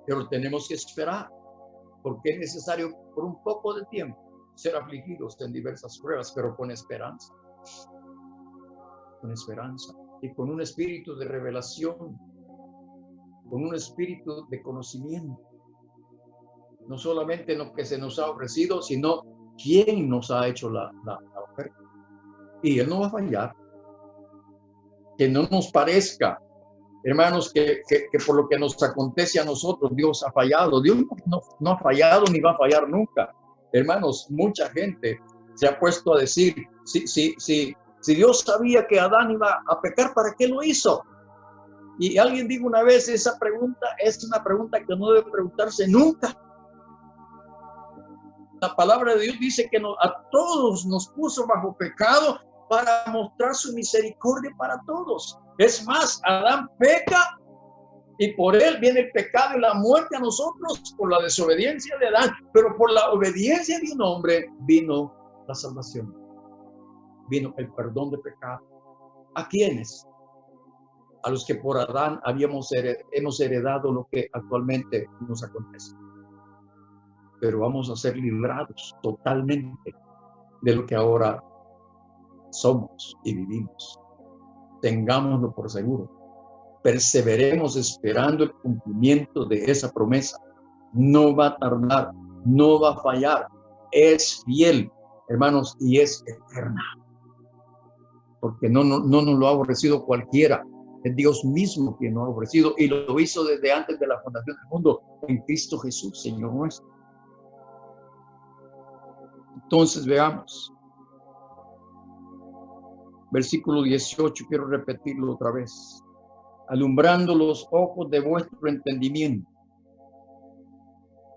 Pero tenemos que esperar, porque es necesario por un poco de tiempo ser afligidos en diversas pruebas, pero con esperanza. Con esperanza y con un espíritu de revelación, con un espíritu de conocimiento. No solamente lo que se nos ha ofrecido, sino quién nos ha hecho la oferta. Y Él no va a fallar. Que no nos parezca, hermanos, que por lo que nos acontece a nosotros, Dios ha fallado. Dios no ha fallado ni va a fallar nunca. Hermanos, mucha gente se ha puesto a decir, si Dios sabía que Adán iba a pecar, ¿para qué lo hizo? Y alguien dijo una vez, esa pregunta es una pregunta que no debe preguntarse nunca. La palabra de Dios dice que a todos nos puso bajo pecado para mostrar su misericordia para todos. Es más, Adán peca y por él viene el pecado y la muerte a nosotros por la desobediencia de Adán, pero por la obediencia de un hombre vino la salvación, vino el perdón de pecado. ¿A quiénes? A los que por Adán hemos heredado lo que actualmente nos acontece. Pero vamos a ser librados totalmente de lo que ahora somos y vivimos. Tengámoslo por seguro. Perseveremos esperando el cumplimiento de esa promesa. No va a tardar, no va a fallar. Es fiel, hermanos, y es eterna. Porque no nos lo ha ofrecido cualquiera. Es Dios mismo quien nos ha ofrecido y lo hizo desde antes de la fundación del mundo en Cristo Jesús, Señor nuestro. Entonces veamos. Versículo 18, quiero repetirlo otra vez. Alumbrando los ojos de vuestro entendimiento.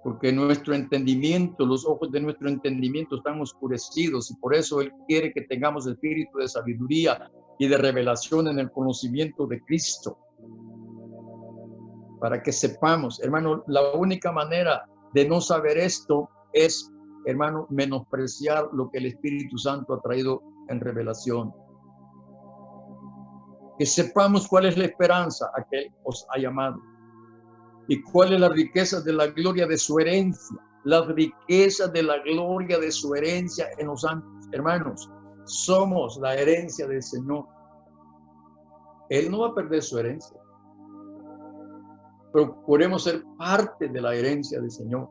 Porque nuestro entendimiento, los ojos de nuestro entendimiento están oscurecidos y por eso Él quiere que tengamos espíritu de sabiduría y de revelación en el conocimiento de Cristo. Para que sepamos, hermano, la única manera de no saber esto es, hermano, menospreciar lo que el Espíritu Santo ha traído en revelación. Que sepamos cuál es la esperanza a que os ha llamado y cuál es la riqueza de la gloria de su herencia, la riqueza de la gloria de su herencia en los santos. Hermanos, somos la herencia del Señor. Él no va a perder su herencia. Procuremos ser parte de la herencia del Señor.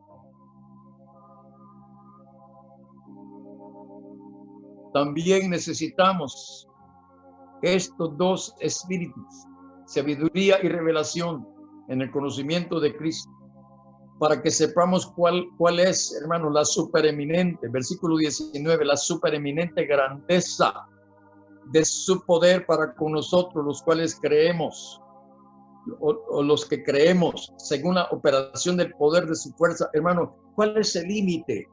También necesitamos estos dos espíritus, sabiduría y revelación en el conocimiento de Cristo, para que sepamos cuál es, hermano, la supereminente, versículo 19, la supereminente grandeza de su poder para con nosotros, los cuales creemos, o los que creemos, según la operación del poder de su fuerza. Hermano, ¿cuál es el límite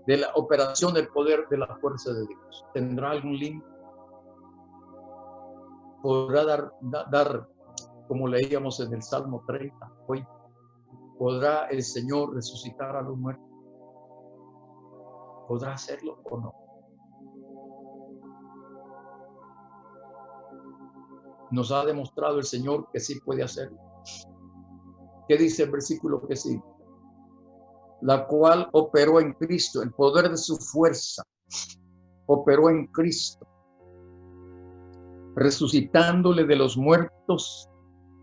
de la operación del poder de la fuerza de Dios? ¿Tendrá algún límite? ¿Podrá dar, como leíamos en el Salmo 30, hoy? ¿Podrá el Señor resucitar a los muertos? ¿Podrá hacerlo o no? Nos ha demostrado el Señor que sí puede hacerlo. ¿Qué dice el versículo que sí? La cual operó en Cristo, el poder de su fuerza, operó en Cristo, resucitándole de los muertos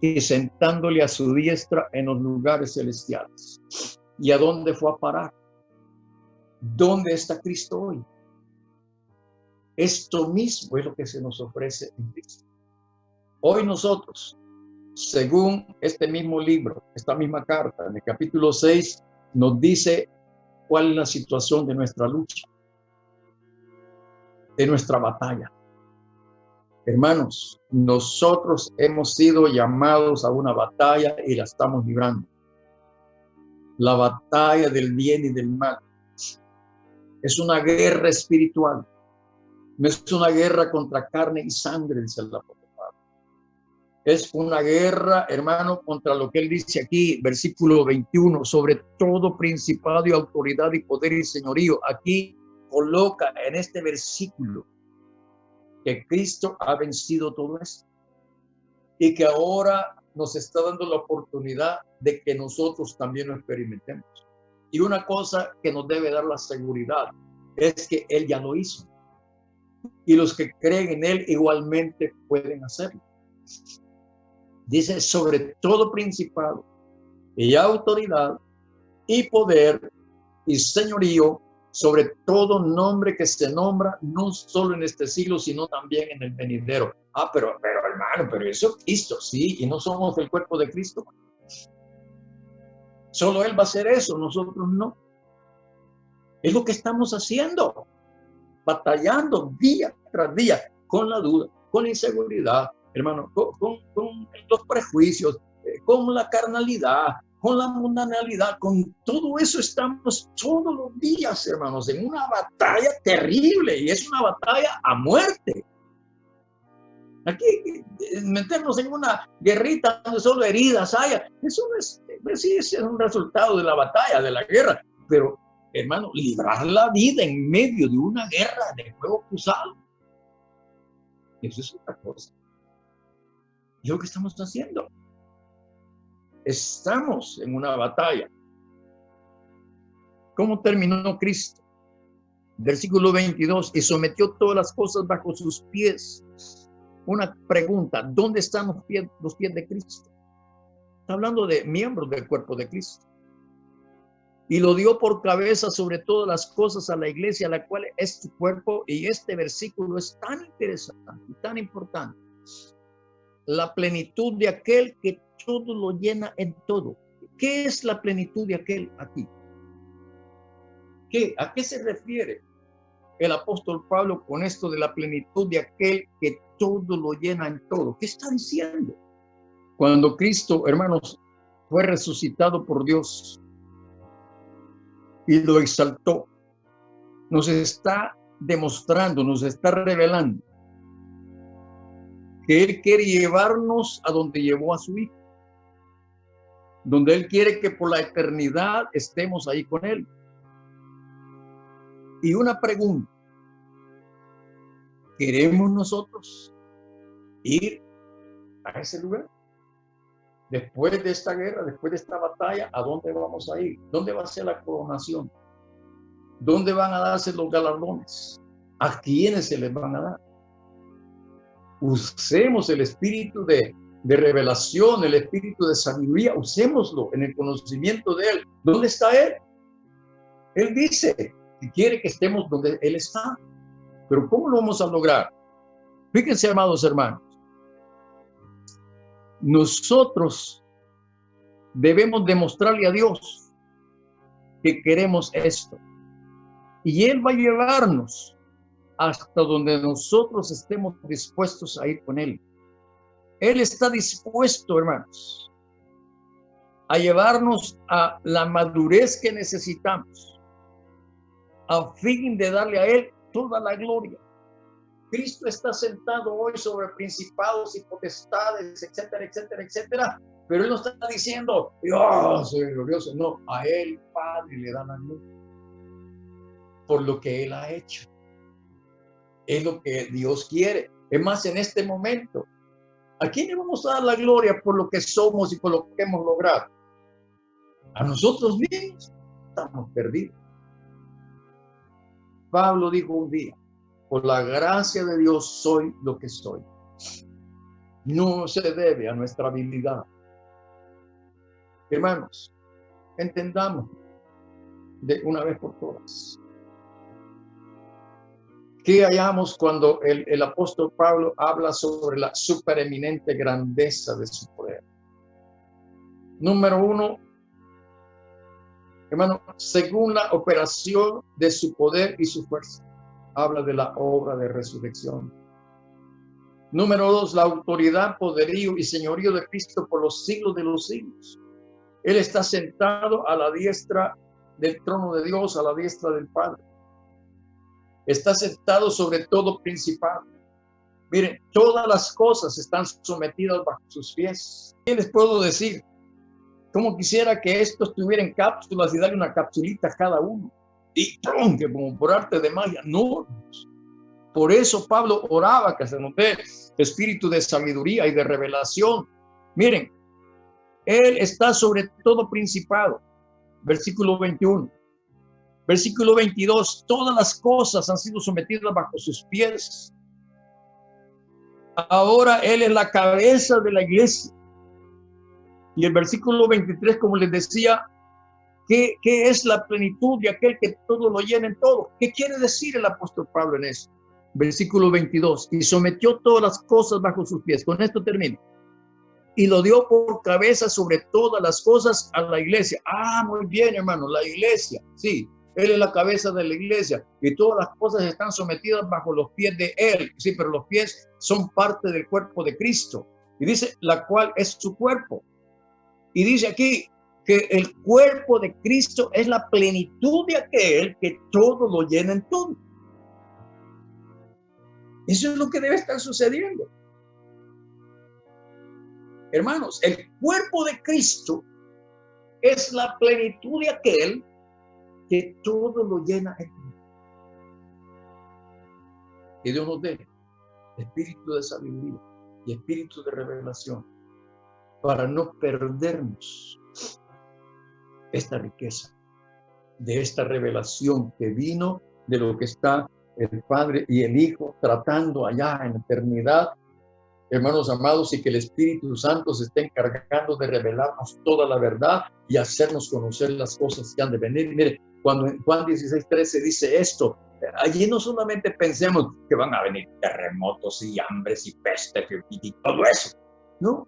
y sentándole a su diestra en los lugares celestiales. ¿Y a dónde fue a parar? ¿Dónde está Cristo hoy? Esto mismo es lo que se nos ofrece en Cristo. Hoy nosotros, según este mismo libro, esta misma carta, en el capítulo 6, nos dice cuál es la situación de nuestra lucha, de nuestra batalla. Hermanos, nosotros hemos sido llamados a una batalla y la estamos librando. La batalla del bien y del mal. Es una guerra espiritual. No es una guerra contra carne y sangre, dice el apóstol Pablo. Es una guerra, hermano, contra lo que él dice aquí, versículo 21, sobre todo principado y autoridad y poder y señorío. Aquí coloca en este versículo que Cristo ha vencido todo esto y que ahora nos está dando la oportunidad de que nosotros también lo experimentemos. Y una cosa que nos debe dar la seguridad es que Él ya lo hizo. Y los que creen en Él igualmente pueden hacerlo. Dice, sobre todo principado y autoridad y poder y señorío sobre todo nombre que se nombra, no solo en este siglo, sino también en el venidero. Pero hermano, pero eso es Cristo, sí, y no somos el cuerpo de Cristo. Solo Él va a hacer eso, nosotros no. Es lo que estamos haciendo, batallando día tras día con la duda, con la inseguridad, hermano, con los prejuicios, con la carnalidad, con la mundanalidad, con todo eso estamos todos los días, hermanos, en una batalla terrible, y es una batalla a muerte. Aquí meternos en una guerrita donde solo heridas haya, eso no es, sí, es un resultado de la batalla, de la guerra, pero hermano, librar la vida en medio de una guerra de fuego cruzado, eso es otra cosa. Y es lo que estamos haciendo. Estamos en una batalla. ¿Cómo terminó Cristo? Versículo 22, y sometió todas las cosas bajo sus pies. Una pregunta, ¿dónde están los pies de Cristo? Está hablando de miembros del cuerpo de Cristo. Y lo dio por cabeza sobre todas las cosas a la iglesia, la cual es su cuerpo. Y este versículo es tan interesante y tan importante. La plenitud de aquel que todo lo llena en todo. ¿Qué es la plenitud de aquel aquí? ¿A qué se refiere el apóstol Pablo con esto de la plenitud de aquel que todo lo llena en todo? ¿Qué está diciendo? Cuando Cristo, hermanos, fue resucitado por Dios y lo exaltó, nos está demostrando, nos está revelando que Él quiere llevarnos a donde llevó a su Hijo, donde Él quiere que por la eternidad estemos ahí con Él. Y una pregunta, ¿queremos nosotros ir a ese lugar? Después de esta guerra, después de esta batalla, ¿a dónde vamos a ir? ¿Dónde va a ser la coronación? ¿Dónde van a darse los galardones? ¿A quiénes se les van a dar? Usemos el espíritu de revelación, el espíritu de sabiduría, usémoslo en el conocimiento de Él. ¿Dónde está Él? Él dice que quiere que estemos donde Él está. Pero ¿cómo lo vamos a lograr? Fíjense, amados hermanos, nosotros debemos demostrarle a Dios que queremos esto. Y Él va a llevarnos hasta donde nosotros estemos dispuestos a ir con Él. Él está dispuesto, hermanos, a llevarnos a la madurez que necesitamos, a fin de darle a Él toda la gloria. Cristo está sentado hoy sobre principados y potestades, etcétera, etcétera, etcétera. Pero Él no está diciendo, yo soy glorioso. No, a Él, Padre, le da la gloria por lo que Él ha hecho. Es lo que Dios quiere. Es más, en este momento, ¿a quién le vamos a dar la gloria por lo que somos y por lo que hemos logrado? A nosotros mismos. Estamos perdidos. Pablo dijo un día, por la gracia de Dios soy lo que soy. No se debe a nuestra habilidad. Hermanos, entendamos de una vez por todas. ¿Qué hallamos cuando el apóstol Pablo habla sobre la supereminente grandeza de su poder? Número uno, hermano, según la operación de su poder y su fuerza. Habla de la obra de resurrección. Número dos, la autoridad, poderío y señorío de Cristo por los siglos de los siglos. Él está sentado a la diestra del trono de Dios, a la diestra del Padre. Está sentado sobre todo principado. Miren, todas las cosas están sometidas bajo sus pies. ¿Qué les puedo decir? Como quisiera que esto estuviera en cápsulas y darle una capsulita a cada uno. Y ¡pum!, que como por arte de magia. No. Por eso Pablo oraba que se nos dé espíritu de sabiduría y de revelación. Miren, Él está sobre todo principado. Versículo 21. Versículo 22. Todas las cosas han sido sometidas bajo sus pies. Ahora Él es la cabeza de la iglesia. Y el versículo 23, como les decía, ¿Qué es la plenitud de aquel que todo lo llena en todo? ¿Qué quiere decir el apóstol Pablo en eso? Versículo 22, y sometió todas las cosas bajo sus pies. Con esto termino. Y lo dio por cabeza sobre todas las cosas a la iglesia. Ah, muy bien, hermano, la iglesia. Sí, él es la cabeza de la iglesia y todas las cosas están sometidas bajo los pies de él. Sí, pero los pies son parte del cuerpo de Cristo. Y dice, la cual es su cuerpo. Y dice aquí que el cuerpo de Cristo es la plenitud de aquel que todo lo llena en todo. Eso es lo que debe estar sucediendo. Hermanos, el cuerpo de Cristo es la plenitud de aquel que todo lo llena en todo. Que Dios nos dé espíritu de sabiduría y espíritu de revelación para no perdernos esta riqueza de esta revelación que vino de lo que está el Padre y el Hijo tratando allá en la eternidad, hermanos amados, y que el Espíritu Santo se esté encargando de revelarnos toda la verdad y hacernos conocer las cosas que han de venir. Mire, cuando en Juan 16:13 dice esto, allí no solamente pensemos que van a venir terremotos y hambres y pestes y todo eso, no.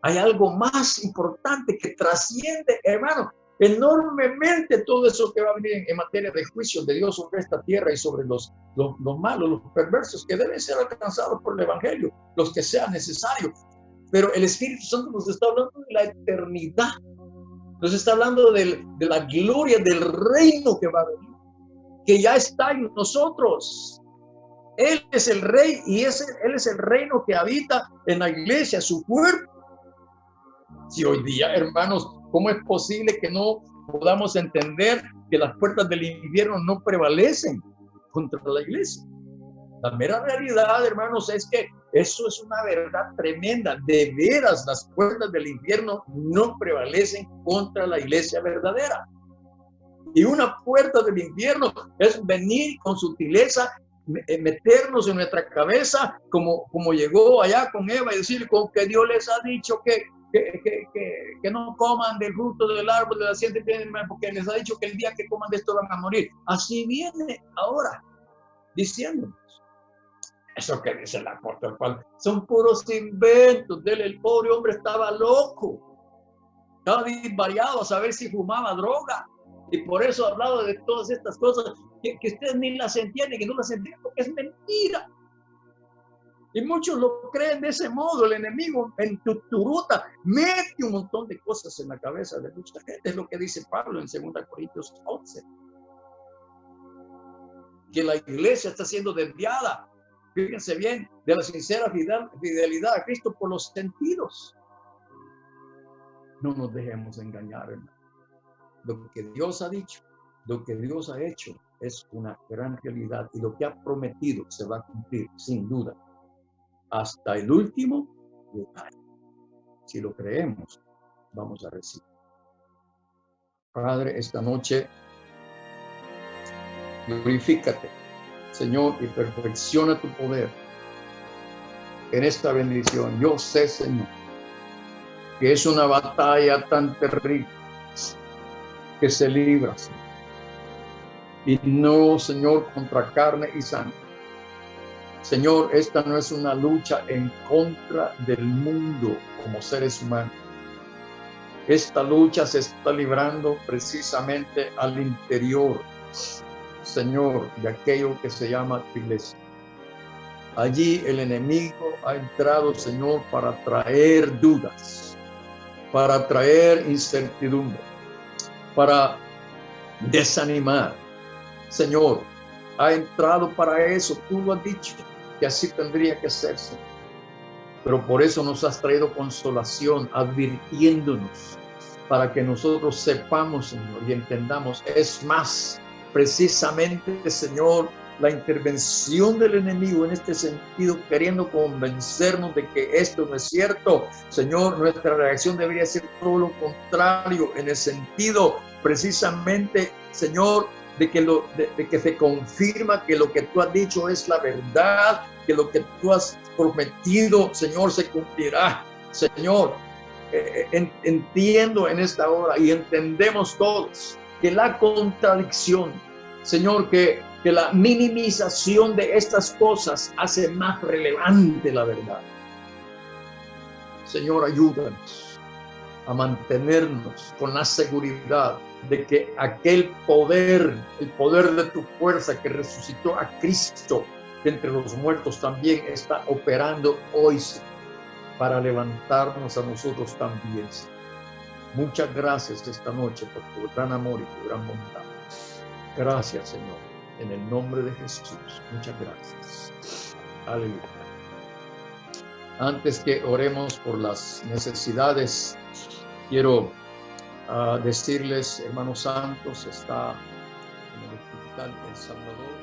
Hay algo más importante que trasciende, hermano, enormemente todo eso que va a venir en materia de juicio de Dios sobre esta tierra y sobre los malos, los perversos que deben ser alcanzados por el Evangelio, los que sea necesario. Pero el Espíritu Santo nos está hablando de la eternidad, nos está hablando de la gloria del reino que va a venir, que ya está en nosotros. Él es el Rey y Él es el reino que habita en la iglesia, su cuerpo. Si hoy día, hermanos, ¿cómo es posible que no podamos entender que las puertas del infierno no prevalecen contra la iglesia? La mera realidad, hermanos, es que eso es una verdad tremenda. De veras, las puertas del infierno no prevalecen contra la iglesia verdadera. Y una puerta del infierno es venir con sutileza, meternos en nuestra cabeza, como llegó allá con Eva y decir, con que Dios les ha dicho que no coman del fruto del árbol de la ciencia y bien, porque les ha dicho que el día que coman de esto van a morir. Así viene ahora diciéndonos. Eso que dice el apóstol Pablo son puros inventos de él. El pobre hombre estaba loco, estaba disvariado a saber si fumaba droga, y por eso hablaba de todas estas cosas que ustedes ni las entienden, que no las entienden porque es mentira. Y muchos lo creen de ese modo. El enemigo en turuta mete un montón de cosas en la cabeza de mucha gente. Es lo que dice Pablo en 2 Corintios 11. Que la iglesia está siendo desviada, fíjense bien, de la sincera fidelidad a Cristo por los sentidos. No nos dejemos engañar, hermano. Lo que Dios ha dicho, lo que Dios ha hecho es una gran realidad. Y lo que ha prometido se va a cumplir, sin duda. Hasta el último detalle. Si lo creemos, vamos a recibir. Padre, esta noche, glorifícate, Señor, y perfecciona tu poder en esta bendición. Yo sé, Señor, que es una batalla tan terrible que se libra, Señor. Y no, Señor, contra carne y sangre. Señor, esta no es una lucha en contra del mundo como seres humanos. Esta lucha se está librando precisamente al interior, Señor, de aquello que se llama tu iglesia. Allí el enemigo ha entrado, Señor, para traer dudas, para traer incertidumbre, para desanimar. Señor, ha entrado para eso, tú lo has dicho, que así tendría que hacerse. Pero por eso nos has traído consolación, advirtiéndonos, para que nosotros sepamos, Señor, y entendamos. Es más, precisamente, Señor, la intervención del enemigo en este sentido, queriendo convencernos de que esto no es cierto. Señor, nuestra reacción debería ser todo lo contrario, en el sentido, precisamente, Señor, de que se confirma que lo que tú has dicho es la verdad, que lo que tú has prometido, Señor, se cumplirá. Señor, entiendo en esta hora y entendemos todos que la contradicción, Señor, que la minimización de estas cosas hace más relevante la verdad. Señor, ayúdanos a mantenernos con la seguridad de que aquel poder, el poder de tu fuerza que resucitó a Cristo de entre los muertos, también está operando hoy para levantarnos a nosotros también. Muchas gracias esta noche por tu gran amor y tu gran bondad. Gracias, Señor, en el nombre de Jesús. Muchas gracias. Aleluya. Antes que oremos por las necesidades, quiero decirles, hermanos santos, está en el hospital El Salvador